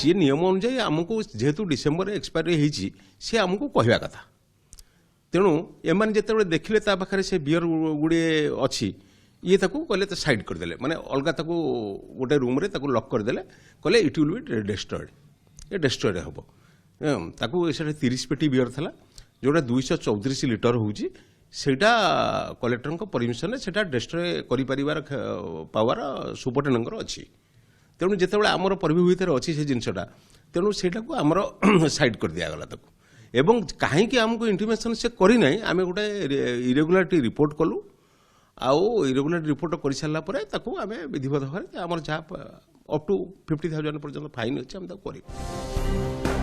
सी नियम अनुजाई आमको जेहेतु डिसेम्बर एक्सपायरी होती सी आमको कहवा कथा तेणु एम जिते देखिले पाखे से बियर गुड़े अच्छी ये कहले साइड करदे माने अलग गोटे रूम रे लॉक करदे कहले इट विल बी डेस्ट्रॉयड ये डेस्ट्रॉयड हम ताकू 30 पेटी बियर था जोटा 234 लिटर होची सेटा कलेक्टर परमिशन से डेस्ट्रॉय कर पावर सुपरटेडेंट अच्छी तेणु जिते आमर परिवेश भितर अच्छी से जिनसा तेणु से आमर साइड कर दिगला एवं कहीं आमको इंटिमेशन से करना आम गोटे इरेगुलारिटी रिपोर्ट कलु आउ इरेगुलारिटी रिपोर्ट कर सारापर आम विधिवत भाव आम जहाँ अप टू 50,000 पर्यटन फाइन अच्छे आम कर